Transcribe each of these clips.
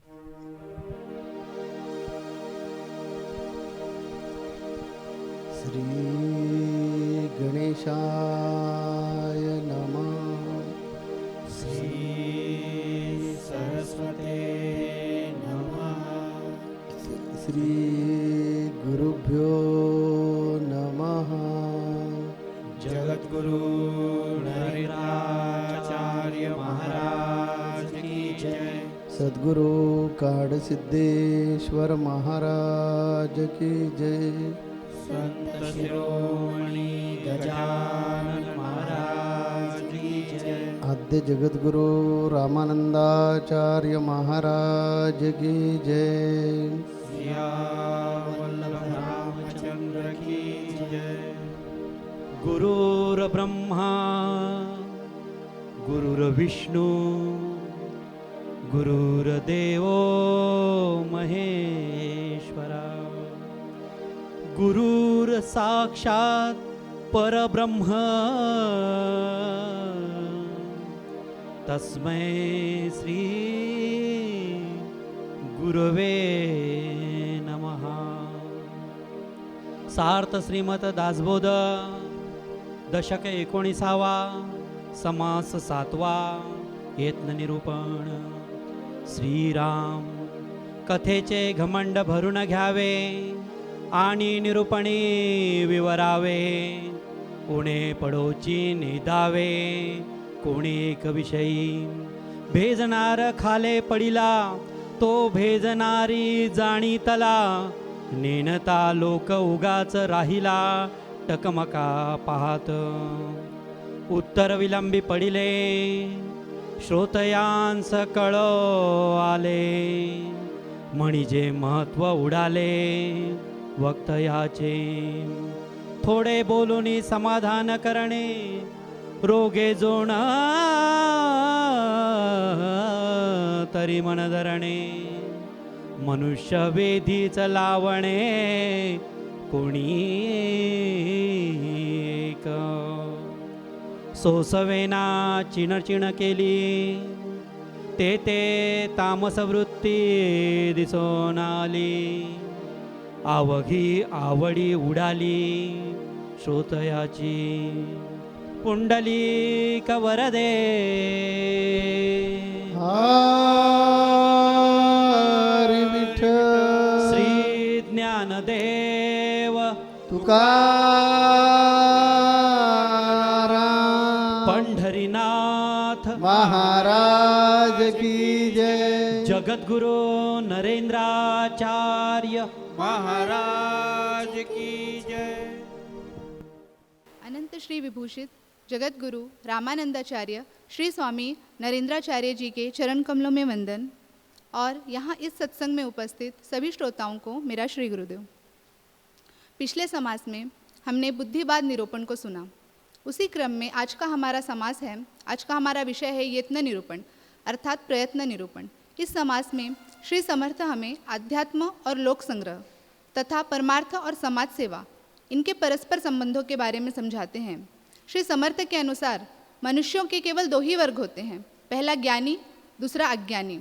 श्री गणेशाय नमः। श्री सरस्वते नमः। श्री गुरुभ्यो नमः। जगद्गुरु नरेंद्राचार्य महाराज की जय। सद्गुरु काडसिद्धेश्वर महाराज की जय। संत शिरोमणि गजानन महाराज की जय। आद्य जगद्गुरु रामानंदाचार्य महाराज की जय। सियावल्लभ रामचंद्र की जय। गुरुर्ब्रह्मा गुरुर्विष्णू गुरुर्देवो महेश्वरा गुरुर्साक्षात् परब्रह्म तस्मै श्री गुरवे नमः। सार्थ श्रीमत दासबोध दशक 19वा समास 7वा यत्न निरूपण। श्रीराम कथेचे घमंड भरून घ्यावे आणि निरूपणी विवरावे। कोणे पडोची निदावे कोणी एक विषयी। भेजनार खाले पडिला तो भेजनारी जाणीतला। नेनता लोक उगाच राहिला टकमका पाहत। उत्तर विलंबी पडिले श्रोतयांस कळो आले। म्हणजे महत्व उडाले वक्तयाचे। थोडे बोलूनी समाधान करणे रोगे जोण तरी मन धरणे। मनुष्य वेधीच लावणे कोणी एक। सोसवेना चिणचिण केली ते तामस वृत्ती दिसून आली। आवघी आवडी उडाली श्रोतयाची। पुंडलिक वरदे हरी विठ्ठल। श्री ज्ञानदेव तुकाराम पंढरीनाथ महाराज की जय। जगद्गुरु नरेंद्राचार्य महाराज की जय। अनंत श्री विभूषित जगतगुरु रामानंदाचार्य श्री स्वामी नरेंद्राचार्य जी के चरण कमलों में वंदन और यहाँ इस सत्संग में उपस्थित सभी श्रोताओं को मेरा श्री गुरुदेव। पिछले समास में हमने बुद्धिवाद निरूपण को सुना। उसी क्रम में आज का हमारा समास है, आज का हमारा विषय है यत्न निरूपण अर्थात प्रयत्न निरूपण। इस समास में श्री समर्थ हमें अध्यात्म और लोक संग्रह तथा परमार्थ और समाज सेवा इनके परस्पर संबंधों के बारे में समझाते हैं। श्री समर्थ के अनुसार मनुष्यों के केवल 2 ही वर्ग होते हैं, पहला ज्ञानी, दूसरा अज्ञानी।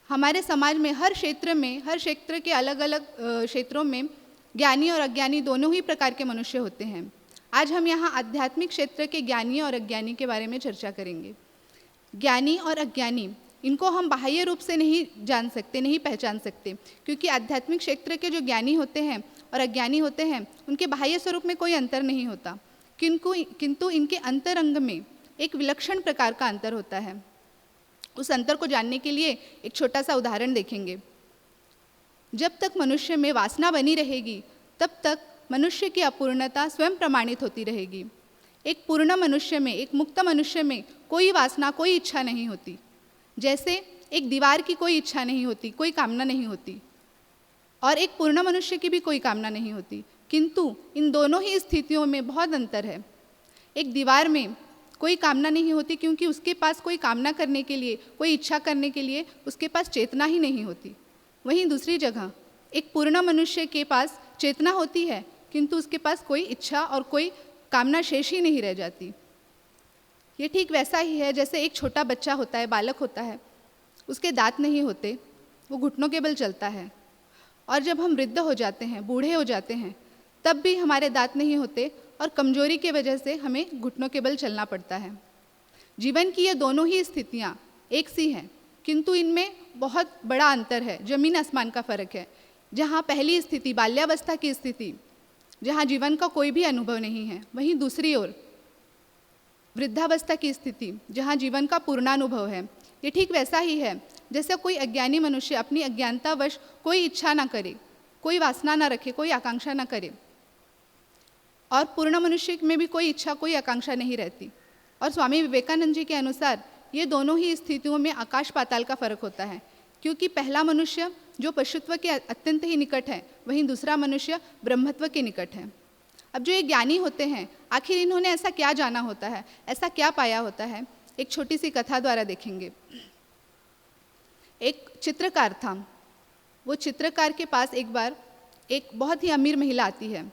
हमारे समाज में हर क्षेत्र के अलग अलग क्षेत्रों में ज्ञानी और अज्ञानी दोनों ही प्रकार के मनुष्य होते हैं। आज हम यहाँ आध्यात्मिक क्षेत्र के ज्ञानी और अज्ञानी के बारे में चर्चा करेंगे। ज्ञानी और अज्ञानी इनको हम बाह्य रूप से नहीं जान सकते, नहीं पहचान सकते, क्योंकि आध्यात्मिक क्षेत्र के जो ज्ञानी होते हैं और अज्ञानी होते हैं उनके बाह्य स्वरूप में कोई अंतर नहीं होता, किंतु इनके अंतरंग में एक विलक्षण प्रकार का अंतर होता है। उस अंतर को जानने के लिए एक छोटा सा उदाहरण देखेंगे। जब तक मनुष्य में वासना बनी रहेगी तब तक मनुष्य की अपूर्णता स्वयं प्रमाणित होती रहेगी। एक पूर्ण मनुष्य में, एक मुक्त मनुष्य में कोई वासना, कोई इच्छा नहीं होती। जैसे एक दीवार की कोई इच्छा नहीं होती, कोई कामना नहीं होती, और एक पूर्ण मनुष्य की भी कोई कामना नहीं होती। किंतु इन दोनों ही स्थितियों में बहुत अंतर है। एक दीवार में कोई कामना नहीं होती क्योंकि उसके पास कोई कामना करने के लिए, कोई इच्छा करने के लिए उसके पास चेतना ही नहीं होती। वहीं दूसरी जगह एक पूर्ण मनुष्य के पास चेतना होती है किंतु उसके पास कोई इच्छा और कोई कामना शेष ही नहीं रह जाती। ये ठीक वैसा ही है जैसे एक छोटा बच्चा होता है, बालक होता है, उसके दांत नहीं होते, वो घुटनों के बल चलता है। और जब हम वृद्ध हो जाते हैं, बूढ़े हो जाते हैं, तब भी हमारे दांत नहीं होते और कमजोरी की वजह से हमें घुटनों के बल चलना पड़ता है। जीवन की ये दोनों ही स्थितियाँ एक सी हैं, किंतु इनमें बहुत बड़ा अंतर है, जमीन आसमान का फ़र्क है। जहाँ पहली स्थिति बाल्यावस्था की स्थिति, जहाँ जीवन का कोई भी अनुभव नहीं है, वहीं दूसरी ओर वृद्धावस्था की स्थिति, जहाँ जीवन का पूर्णानुभव है। ये ठीक वैसा ही है जैसे कोई अज्ञानी मनुष्य अपनी अज्ञानतावश कोई इच्छा ना करे, कोई वासना ना रखे, कोई आकांक्षा ना करे, और पूर्ण मनुष्य में भी कोई इच्छा, कोई आकांक्षा नहीं रहती। और स्वामी विवेकानंद जी के अनुसार ये दोनों ही स्थितियों में आकाश पाताल का फर्क होता है, क्योंकि पहला मनुष्य जो पशुत्व के अत्यंत ही निकट है, वहीं दूसरा मनुष्य ब्रह्मत्व के निकट है। अब जो ये ज्ञानी होते हैं, आखिर इन्होंने ऐसा क्या जाना होता है, ऐसा क्या पाया होता है, एक छोटी सी कथा द्वारा देखेंगे। एक चित्रकार था। वो चित्रकार के पास एक बार एक बहुत ही अमीर महिला आती है,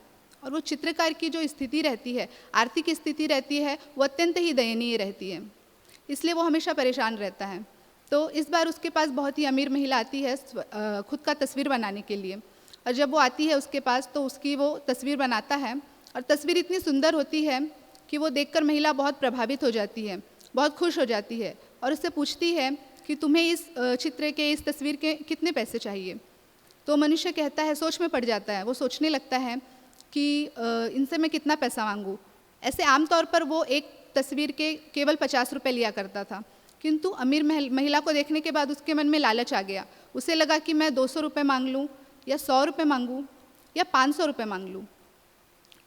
और वो चित्रकार की जो स्थिति रहती है, आर्थिक स्थिति रहती है, वो अत्यंत ही दयनीय रहती है, इसलिए वो हमेशा परेशान रहता है। तो इस बार उसके पास बहुत ही अमीर महिला आती है खुद का तस्वीर बनाने के लिए, और जब वो आती है उसके पास तो उसकी वो तस्वीर बनाता है, और तस्वीर इतनी सुंदर होती है कि वो देखकर महिला बहुत प्रभावित हो जाती है, बहुत खुश हो जाती है, और उससे पूछती है कि तुम्हें इस चित्र के, इस तस्वीर के कितने पैसे चाहिए। तो मनुष्य कहता है, सोच में पड़ जाता है, वो सोचने लगता है कि इनसे मैं कितना पैसा मांगूँ। ऐसे आमतौर पर वो एक तस्वीर के केवल 50 रुपये लिया करता था, किंतु अमीर महिला को देखने के बाद उसके मन में लालच आ गया। उसे लगा कि मैं 200 रुपये मांग लूँ, या 100 रुपये मांगूँ, या 500 रुपये मांग लूँ।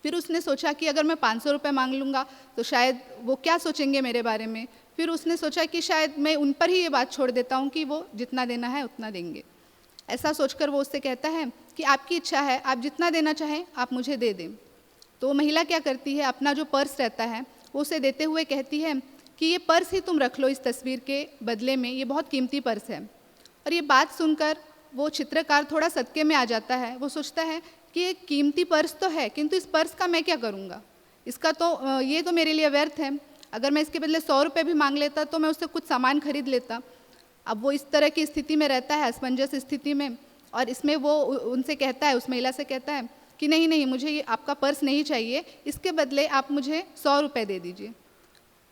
फिर उसने सोचा कि अगर मैं 500 रुपये मांग लूँगा तो शायद वो क्या सोचेंगे मेरे बारे में। फिर उसने सोचा कि शायद मैं उन पर ही ये बात छोड़ देता हूँ कि वो जितना देना है उतना देंगे। ऐसा सोचकर वो उससे कहता है कि आपकी इच्छा है, आप जितना देना चाहें आप मुझे दे दें। तो महिला क्या करती है, अपना जो पर्स रहता है वो उसे देते हुए कहती है कि ये पर्स ही तुम रख लो इस तस्वीर के बदले में, ये बहुत कीमती पर्स है। और ये बात सुनकर वो चित्रकार थोड़ा सदके में आ जाता है। वो सोचता है कि ये कीमती पर्स तो है, किंतु इस पर्स का मैं क्या करूँगा, इसका तो ये तो मेरे लिए व्यर्थ है। अगर मैं इसके बदले 100 रुपये भी मांग लेता तो मैं उससे कुछ सामान खरीद लेता। अब वो इस तरह की स्थिति में रहता है, असमंजस स्थिति में, और इसमें वो उनसे कहता है, उस महिला से कहता है कि नहीं नहीं, मुझे ये आपका पर्स नहीं चाहिए, इसके बदले आप मुझे 100 रुपये दे दीजिए।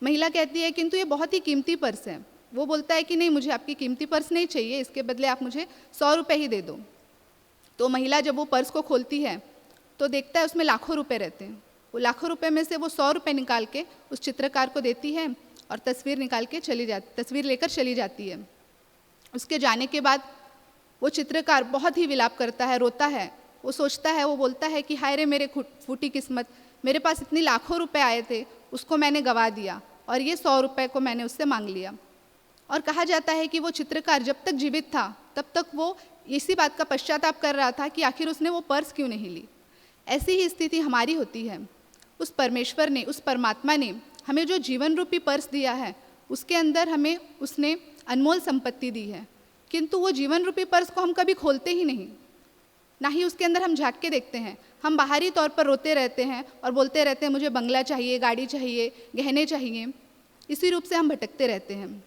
महिला कहती है किंतु ये बहुत ही कीमती पर्स है। वो बोलता है कि नहीं, मुझे आपकी कीमती पर्स नहीं चाहिए, इसके बदले आप मुझे 100 रुपये ही दे दो। तो महिला जब वो पर्स को खोलती है तो देखता है उसमें लाखों रुपए रहते हैं। वो लाखों रुपए में से वो 100 रुपये निकाल के उस चित्रकार को देती है और तस्वीर लेकर चली जाती है। उसके जाने के बाद वो चित्रकार बहुत ही विलाप करता है, रोता है। वो सोचता है, वो बोलता है कि हाय रे मेरे फूटी किस्मत, मेरे पास इतनी लाखों रुपए आए थे, उसको मैंने गंवा दिया, और ये 100 रुपये को मैंने उससे मांग लिया। और कहा जाता है कि वो चित्रकार जब तक जीवित था तब तक वो इसी बात का पश्चाताप कर रहा था कि आखिर उसने वो पर्स क्यों नहीं ली। ऐसी ही स्थिति हमारी होती है। उस परमेश्वर ने, उस परमात्मा ने हमें जो जीवन रूपी पर्स दिया है, उसके अंदर हमें उसने अनमोल संपत्ति दी है, किंतु वो जीवन रूपी पर्स को हम कभी खोलते ही नहीं, ना ही उसके अंदर हम झांक के देखते हैं। हम बाहरी तौर पर रोते रहते हैं और बोलते रहते हैं मुझे बंगला चाहिए, गाड़ी चाहिए, गहने चाहिए। इसी रूप से हम भटकते रहते हैं।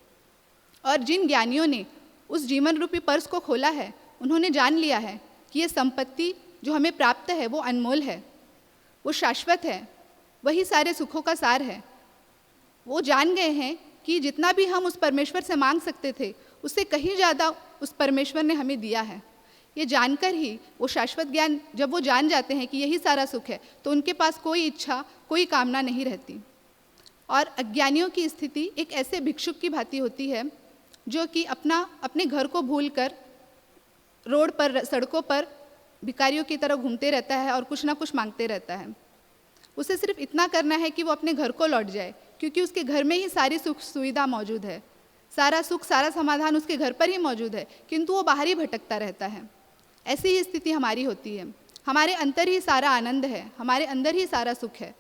और जिन ज्ञानियों ने उस जीवन रूपी पर्स को खोला है, उन्होंने जान लिया है कि ये संपत्ति जो हमें प्राप्त है वो अनमोल है, वो शाश्वत है, वही सारे सुखों का सार है। वो जान गए हैं कि जितना भी हम उस परमेश्वर से मांग सकते थे, उससे कहीं ज़्यादा उस परमेश्वर ने हमें दिया है। ये जानकर ही वो शाश्वत ज्ञान, जब वो जान जाते हैं कि यही सारा सुख है, तो उनके पास कोई इच्छा, कोई कामना नहीं रहती। और अज्ञानियों की स्थिति एक ऐसे भिक्षुक की भांति होती है जो कि अपने घर को भूलकर रोड पर, सड़कों पर भिखारियों की तरह घूमते रहता है और कुछ ना कुछ मांगते रहता है। उसे सिर्फ इतना करना है कि वो अपने घर को लौट जाए, क्योंकि उसके घर में ही सारी सुख सुविधा मौजूद है, सारा सुख, सारा समाधान उसके घर पर ही मौजूद है, किंतु वो बाहर ही भटकता रहता है। ऐसी ही स्थिति हमारी होती है। हमारे अंदर ही सारा आनंद है, हमारे अंदर ही सारा सुख है,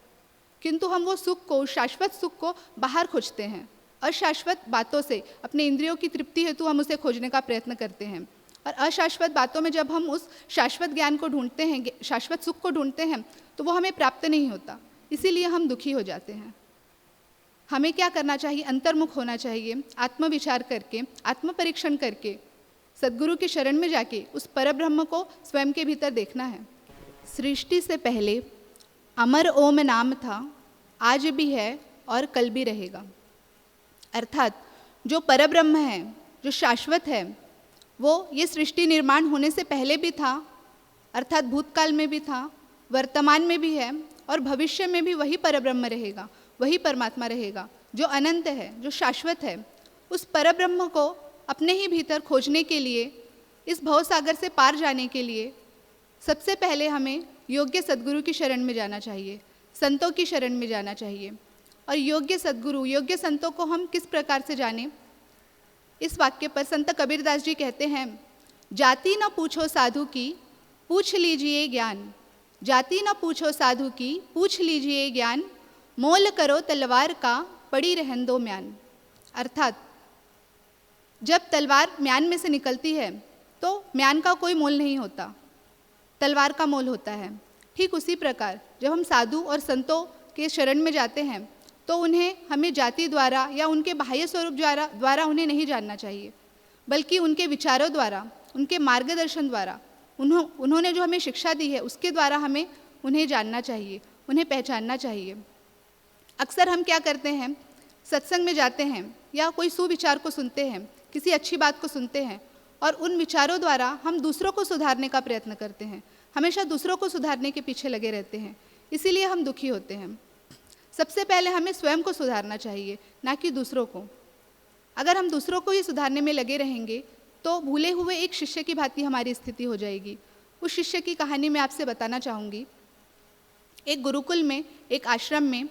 किंतु हम वो सुख को, शाश्वत सुख को बाहर खोजते हैं। अशाश्वत बातों से, अपने इंद्रियों की तृप्ति हेतु हम उसे खोजने का प्रयत्न करते हैं। और अशाश्वत बातों में जब हम उस शाश्वत ज्ञान को ढूंढते हैं, शाश्वत सुख को ढूंढते हैं, तो वो हमें प्राप्त नहीं होता, इसीलिए हम दुखी हो जाते हैं। हमें क्या करना चाहिए? अंतर्मुख होना चाहिए, आत्मविचार करके, आत्मपरीक्षण करके, सद्गुरु की शरण में जाके उस परब्रह्म को स्वयं के भीतर देखना है। सृष्टि से पहले अमर ओम नाम था, आज भी है और कल भी रहेगा। अर्थात जो परब्रह्म है, जो शाश्वत है, वो ये सृष्टि निर्माण होने से पहले भी था, अर्थात भूतकाल में भी था, वर्तमान में भी है और भविष्य में भी वही परब्रह्म रहेगा, वही परमात्मा रहेगा जो अनंत है, जो शाश्वत है। उस परब्रह्म को अपने ही भीतर खोजने के लिए, इस भवसागर से पार जाने के लिए सबसे पहले हमें योग्य सद्गुरु की शरण में जाना चाहिए, संतों की शरण में जाना चाहिए। और योग्य सद्गुरु, योग्य संतों को हम किस प्रकार से जानें? इस वाक्य पर संत कबीरदास जी कहते हैं, जाति न पूछो साधु की, पूछ लीजिए ज्ञान। जाति न पूछो साधु की, पूछ लीजिए ज्ञान। मोल करो तलवार का, पड़ी रहन दो म्यान। अर्थात जब तलवार म्यान में से निकलती है तो म्यान का कोई मोल नहीं होता, तलवार का मोल होता है। ठीक उसी प्रकार जब हम साधु और संतों के शरण में जाते हैं तो उन्हें हमें जाति द्वारा या उनके बाह्य स्वरूप द्वारा उन्हें नहीं जानना चाहिए, बल्कि उनके विचारों द्वारा, उनके मार्गदर्शन द्वारा, उन्होंने जो हमें शिक्षा दी है उसके द्वारा हमें उन्हें जानना चाहिए, उन्हें पहचानना चाहिए। अक्सर हम क्या करते हैं, सत्संग में जाते हैं या कोई सुविचार को सुनते हैं, किसी अच्छी बात को सुनते हैं और उन विचारों द्वारा हम दूसरों को सुधारने का प्रयत्न करते हैं, हमेशा दूसरों को सुधारने के पीछे लगे रहते हैं, इसीलिए हम दुखी होते हैं। सबसे पहले हमें स्वयं को सुधारना चाहिए, ना कि दूसरों को। अगर हम दूसरों को ही सुधारने में लगे रहेंगे तो भूले हुए एक शिष्य की भांति हमारी स्थिति हो जाएगी। उस शिष्य की कहानी मैं आपसे बताना चाहूँगी। एक गुरुकुल में, एक आश्रम में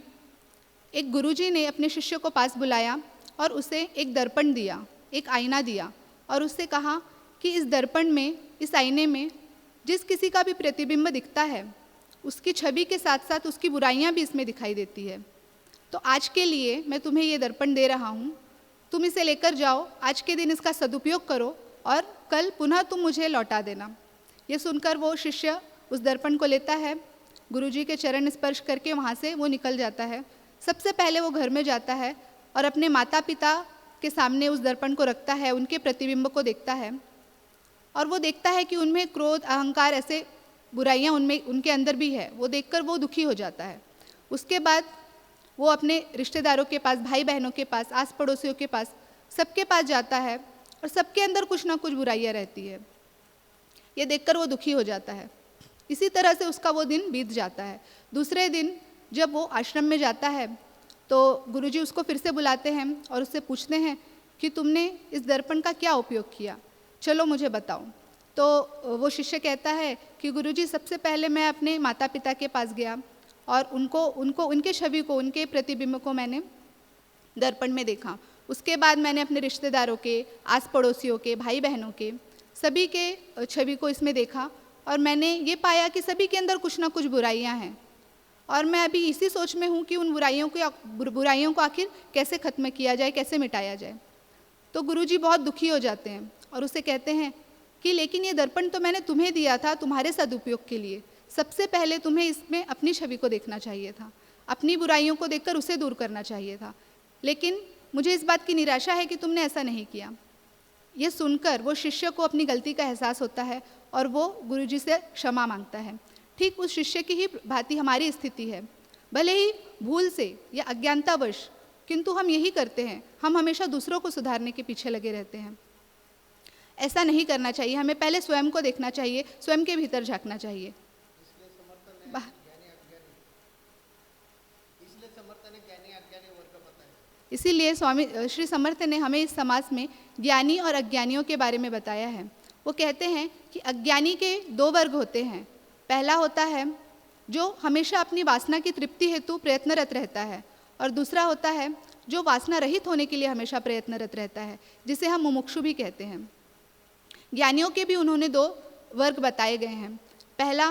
एक गुरुजी ने अपने शिष्य को पास बुलाया और उसे एक दर्पण दिया, एक आईना दिया और उससे कहा कि इस दर्पण में, इस आईने में जिस किसी का भी प्रतिबिंब दिखता है उसकी छवि के साथ साथ उसकी बुराइयां भी इसमें दिखाई देती है। तो आज के लिए मैं तुम्हें ये दर्पण दे रहा हूँ, तुम इसे लेकर जाओ, आज के दिन इसका सदुपयोग करो और कल पुनः तुम मुझे लौटा देना। ये सुनकर वो शिष्य उस दर्पण को लेता है, गुरुजी के चरण स्पर्श करके वहाँ से वो निकल जाता है। सबसे पहले वो घर में जाता है और अपने माता पिता के सामने उस दर्पण को रखता है, उनके प्रतिबिंब को देखता है और वो देखता है कि उनमें क्रोध, अहंकार, ऐसे बुराइयां उनके अंदर भी है। वो देखकर वो दुखी हो जाता है। उसके बाद वो अपने रिश्तेदारों के पास, भाई बहनों के पास, आस पड़ोसियों के पास, सबके पास जाता है और सबके अंदर कुछ ना कुछ बुराइयां रहती है। ये देखकर वो दुखी हो जाता है। इसी तरह से उसका वो दिन बीत जाता है। दूसरे दिन जब वो आश्रम में जाता है तो गुरुजी उसको फिर से बुलाते हैं और उससे पूछते हैं कि तुमने इस दर्पण का क्या उपयोग किया, चलो मुझे बताओ। तो वो शिष्य कहता है कि गुरुजी सबसे पहले मैं अपने माता पिता के पास गया और उनके छवि को, उनके प्रतिबिंब को मैंने दर्पण में देखा। उसके बाद मैंने अपने रिश्तेदारों के, आस पड़ोसियों के, भाई बहनों के, सभी के छवि को इसमें देखा और मैंने ये पाया कि सभी के अंदर कुछ ना कुछ बुराइयां हैं और मैं अभी इसी सोच में हूँ कि उन बुराइयों को आखिर कैसे ख़त्म किया जाए, कैसे मिटाया जाए। तो गुरुजी बहुत दुखी हो जाते हैं और उसे कहते हैं कि लेकिन ये दर्पण तो मैंने तुम्हें दिया था तुम्हारे सदुपयोग के लिए। सबसे पहले तुम्हें इसमें अपनी छवि को देखना चाहिए था, अपनी बुराइयों को देखकर उसे दूर करना चाहिए था, लेकिन मुझे इस बात की निराशा है कि तुमने ऐसा नहीं किया। ये सुनकर वो शिष्य को अपनी गलती का एहसास होता है और वो गुरुजी से क्षमा मांगता है। ठीक उस शिष्य की ही भांति हमारी स्थिति है। भले ही भूल से या अज्ञानतावश, किंतु हम यही करते हैं, हम हमेशा दूसरों को सुधारने के पीछे लगे रहते हैं। ऐसा नहीं करना चाहिए, हमें पहले स्वयं को देखना चाहिए, स्वयं के भीतर झांकना चाहिए। इसीलिए स्वामी श्री समर्थ ने हमें इस समाज में ज्ञानी और अज्ञानियों के बारे में बताया है। वो कहते हैं कि अज्ञानी के दो वर्ग होते हैं। पहला होता है जो हमेशा अपनी वासना की तृप्ति हेतु प्रयत्नरत रहता है और दूसरा होता है जो वासना रहित होने के लिए हमेशा प्रयत्नरत रहता है, जिसे हम मुमुक्षु भी कहते हैं। ज्ञानियों के भी उन्होंने दो वर्ग बताए गए हैं। पहला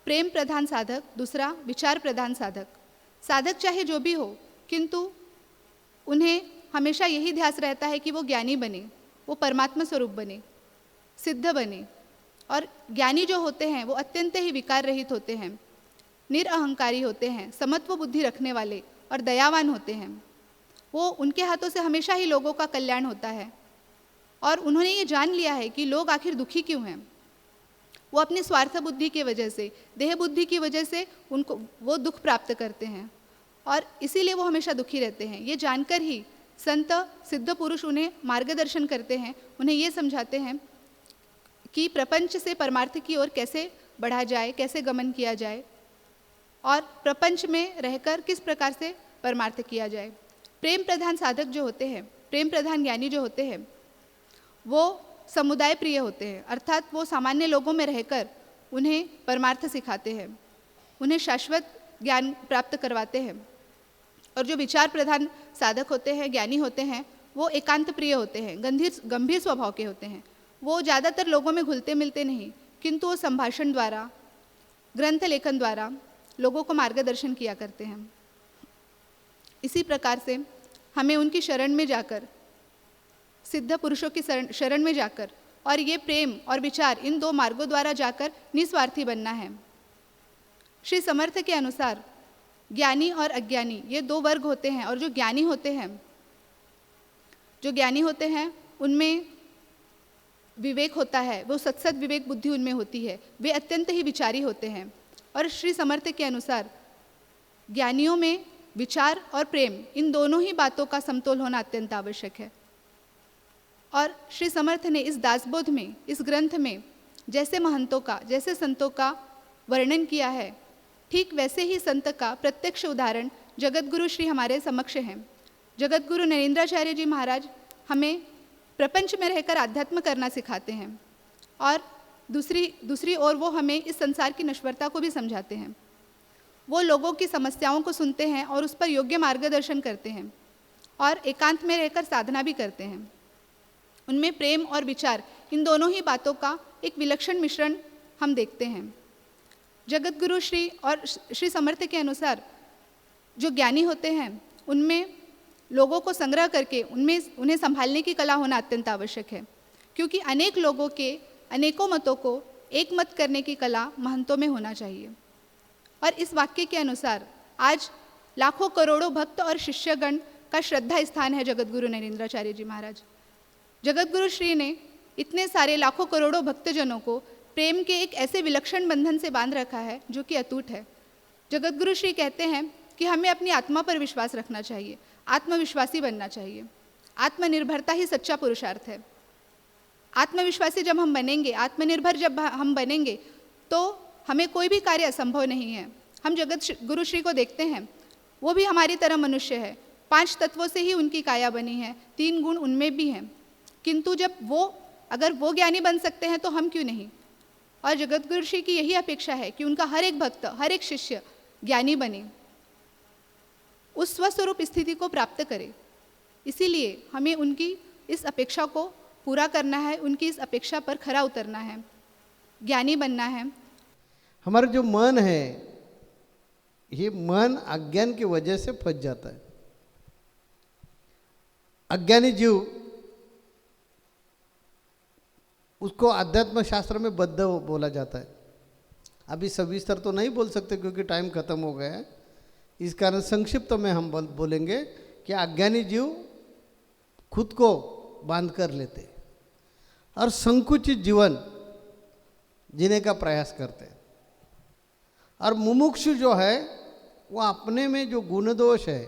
प्रेम प्रधान साधक, दूसरा विचार प्रधान साधक। साधक चाहे जो भी हो, किंतु उन्हें हमेशा यही ध्यास रहता है कि वो ज्ञानी बने, वो परमात्मा स्वरूप बने, सिद्ध बने। और ज्ञानी जो होते हैं वो अत्यंत ही विकार रहित होते हैं, निरअहंकारी होते हैं, समत्व बुद्धि रखने वाले और दयावान होते हैं। वो उनके हाथों से हमेशा ही लोगों का कल्याण होता है और उन्होंने ये जान लिया है कि लोग आखिर दुखी क्यों हैं। वो अपनी स्वार्थ बुद्धि की वजह से, देह बुद्धि की वजह से उनको वो दुख प्राप्त करते हैं और इसीलिए वो हमेशा दुखी रहते हैं। ये जानकर ही संत सिद्ध पुरुष उन्हें मार्गदर्शन करते हैं, उन्हें ये समझाते हैं कि प्रपंच से परमार्थ की ओर कैसे बढ़ा जाए, कैसे गमन किया जाए और प्रपंच में रहकर किस प्रकार से परमार्थ किया जाए। प्रेम प्रधान साधक जो होते हैं, प्रेम प्रधान ज्ञानी जो होते हैं, वो समुदाय प्रिय होते हैं, अर्थात वो सामान्य लोगों में रहकर उन्हें परमार्थ सिखाते हैं, उन्हें शाश्वत ज्ञान प्राप्त करवाते हैं। और जो विचार प्रधान साधक होते हैं, ज्ञानी होते हैं, वो एकांत प्रिय होते हैं, गंभीर स्वभाव के होते हैं। वो ज़्यादातर लोगों में घुलते मिलते नहीं, किंतु वो संभाषण द्वारा, ग्रंथ लेखन द्वारा लोगों को मार्गदर्शन किया करते हैं। इसी प्रकार से हमें उनकी शरण में जाकर, सिद्ध पुरुषों की शरण में जाकर और ये प्रेम और विचार, इन दो मार्गों द्वारा जाकर निस्वार्थी बनना है। श्री समर्थ के अनुसार ज्ञानी और अज्ञानी ये दो वर्ग होते हैं और जो ज्ञानी होते हैं उनमें विवेक होता है, वो सत्सद विवेक बुद्धि उनमें होती है, वे अत्यंत ही विचारी होते हैं। और श्री समर्थ के अनुसार ज्ञानियों में विचार और प्रेम, इन दोनों ही बातों का समतोल होना अत्यंत आवश्यक है। और श्री समर्थ ने इस दासबोध में, इस ग्रंथ में जैसे महंतों का, जैसे संतों का वर्णन किया है, ठीक वैसे ही संत का प्रत्यक्ष उदाहरण जगतगुरु श्री हमारे समक्ष हैं। जगतगुरु नरेंद्राचार्य जी महाराज हमें प्रपंच में रहकर आध्यात्म करना सिखाते हैं और दूसरी ओर वो हमें इस संसार की नश्वरता को भी समझाते हैं। वो लोगों की समस्याओं को सुनते हैं और उस पर योग्य मार्गदर्शन करते हैं और एकांत में रहकर साधना भी करते हैं। उनमें प्रेम और विचार, इन दोनों ही बातों का एक विलक्षण मिश्रण हम देखते हैं। जगतगुरु श्री और श्री समर्थ के अनुसार जो ज्ञानी होते हैं उनमें लोगों को संग्रह करके उन्हें संभालने की कला होना अत्यंत आवश्यक है, क्योंकि अनेक लोगों के अनेकों मतों को एक मत करने की कला महंतों में होना चाहिए। और इस वाक्य के अनुसार आज लाखों करोड़ों भक्त और शिष्यगण का श्रद्धा स्थान है जगतगुरु नरेंद्राचार्य जी महाराज। जगतगुरु श्री ने इतने सारे लाखों करोड़ों भक्तजनों को प्रेम के एक ऐसे विलक्षण बंधन से बांध रखा है जो कि अटूट है। जगतगुरु श्री कहते हैं कि हमें अपनी आत्मा पर विश्वास रखना चाहिए, आत्मविश्वासी बनना चाहिए। आत्मनिर्भरता ही सच्चा पुरुषार्थ है। आत्मविश्वासी जब हम बनेंगे, आत्मनिर्भर जब हम बनेंगे, तो हमें कोई भी कार्य असंभव नहीं है। हम जगत गुरु श्री को देखते हैं, वो भी हमारी तरह मनुष्य है, 5 तत्वों से ही उनकी काया बनी है, 3 गुण उनमें भी हैं, किंतु अगर वो ज्ञानी बन सकते हैं तो हम क्यों नहीं। और जगतगुरु श्री की यही अपेक्षा है कि उनका हर एक भक्त, हर एक शिष्य ज्ञानी बने, उस स्वस्वरूप स्थिति को प्राप्त करे। इसीलिए हमें उनकी इस अपेक्षा को पूरा करना है, उनकी इस अपेक्षा पर खरा उतरना है, ज्ञानी बनना है। हमारा जो मन है, ये मन अज्ञान की वजह से फंस जाता है। अज्ञानी जीव, उसको अध्यात्म शास्त्र में बद्ध बोला जाता है। अभी सविस्तर तो नहीं बोल सकते क्योंकि टाइम खत्म हो गया है, इस कारण संक्षिप्त में हम बोलेंगे कि अज्ञानी जीव खुद को बांध कर लेते और संकुचित जीवन जीने का प्रयास करते हैं। और मुमुक्षु जो है वो अपने में जो गुण दोष है,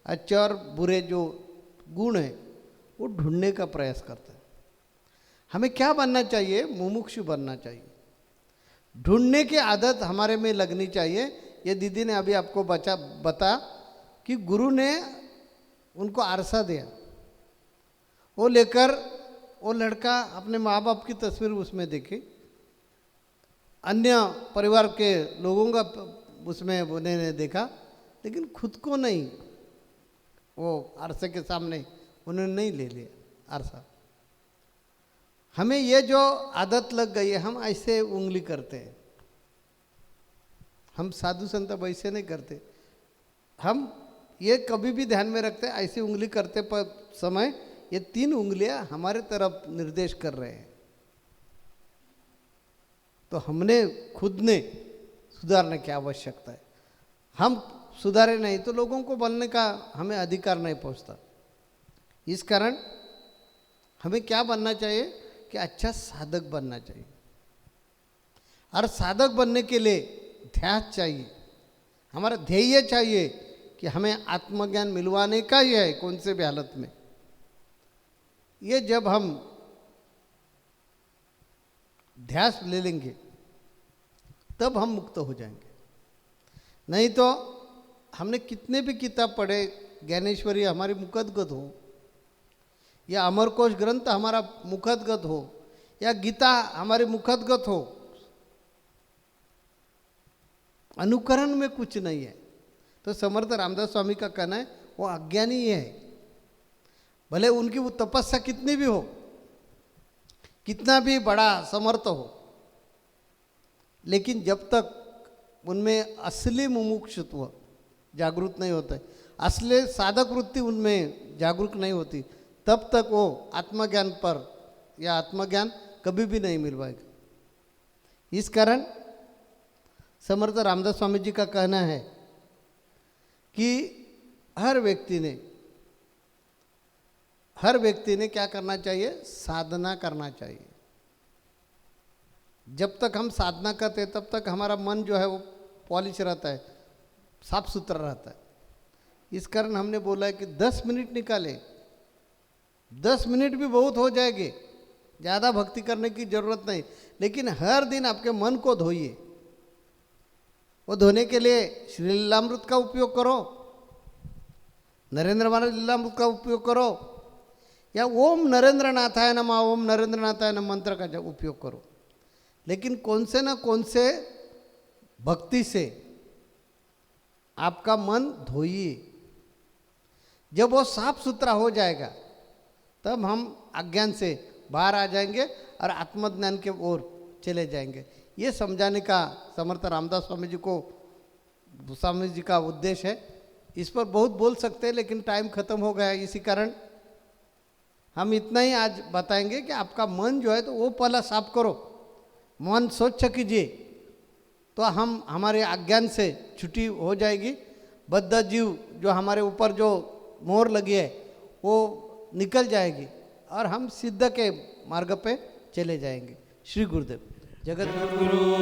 अच्छे और बुरे जो गुण है, वो ढूंढने का प्रयास करते हैं। हमें क्या बनना चाहिए? मुमुक्षु बनना चाहिए। ढूंढने की आदत हमारे में लगनी चाहिए। ये दीदी ने अभी आपको बता कि गुरु ने उनको आरसा दिया, वो लेकर वो लड़का अपने माँ बाप की तस्वीर उसमें देखी, अन्य परिवार के लोगों का उसमें उन्होंने देखा, लेकिन खुद को नहीं, वो आरसे के सामने उन्होंने नहीं ले लिया आरसा। हमें ये जो आदत लग गई है, हम ऐसे उंगली करते हैं। हम साधु संत वैसे नहीं करते। हम ये कभी भी ध्यान में रखते हैं, ऐसी उंगली करते पर समय ये 3 उंगलियां हमारे तरफ निर्देश कर रहे हैं। तो हमने खुद ने सुधारने की आवश्यकता है। हम सुधारे नहीं तो लोगों को बोलने का हमें अधिकार नहीं पहुंचता। इस कारण हमें क्या बनना चाहिए कि अच्छा साधक बनना चाहिए। और साधक बनने के लिए ध्यान चाहिए, हमारा ध्येय चाहिए कि हमें आत्मज्ञान मिलवाने का ही है, कौन से भी हालत में। ये जब हम ध्यास ले लेंगे तब हम मुक्त हो जाएंगे। नहीं तो हमने कितने भी किताब पढ़े, ज्ञानेश्वरी हमारी मुखदगत हो, या अमरकोश ग्रंथ हमारा मुखदगत हो, या गीता हमारी मुखदगत हो, अनुकरण में कुछ नहीं है। तो समर्थ रामदास स्वामी का कहना है वो अज्ञानी है। भले उनकी वो तपस्या कितनी भी हो, कितना भी बड़ा समर्थ हो, लेकिन जब तक उनमें असली मुमुक्षुत्व जागरूक नहीं होता है, असली साधक वृत्ति उनमें जागरूक नहीं होती, तब तक वो आत्मज्ञान पर या आत्मज्ञान कभी भी नहीं मिल पाएगा। इस कारण समर्थ रामदास स्वामी जी का कहना है कि हर व्यक्ति ने क्या करना चाहिए, साधना करना चाहिए। जब तक हम साधना करते हैं तब तक हमारा मन जो है वो पॉलिश रहता है, साफ सुथरा रहता है। इस कारण हमने बोला है कि 10 मिनट निकालें, 10 मिनट भी बहुत हो जाएंगे, ज़्यादा भक्ति करने की जरूरत नहीं, लेकिन हर दिन आपके मन को धोइए। वो धोने के लिए श्री लीलामृत का उपयोग करो, नरेंद्र महाराज लीलामृत का उपयोग करो, या ओम नरेंद्र नाथाय नमः, ओम नरेंद्र नाथाय नमः मंत्र का उपयोग करो। लेकिन कौन से ना कौन से भक्ति से आपका मन धोइए। जब वो साफ सुथरा हो जाएगा तब हम अज्ञान से बाहर आ जाएंगे और आत्मज्ञान के ओर चले जाएंगे। ये समझाने का समर्थ रामदास स्वामी जी का उद्देश्य है। इस पर बहुत बोल सकते हैं लेकिन टाइम खत्म हो गया है, इसी कारण हम इतना ही आज बताएंगे कि आपका मन जो है तो वो पहला साफ करो, मन स्वच्छ कीजिए, तो हम हमारे अज्ञान से छुट्टी हो जाएगी। बद्ध जीव जो हमारे ऊपर जो मोहर लगी है वो निकल जाएगी और हम सिद्ध के मार्ग पे चले जाएंगे। श्री गुरुदेव। जगत गुरु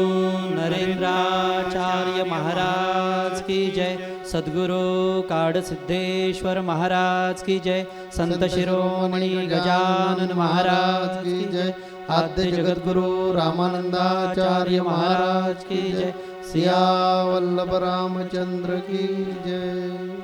नरेंद्राचार्य महाराज की जय। सद्गुरु काड़ सिद्धेश्वर महाराज की जय। संत शिरोमणि गजानन महाराज की जय। आद्य जगत गुरु रामानंदाचार्य महाराज की जय। सिया वल्लभ रामचंद्र की जय।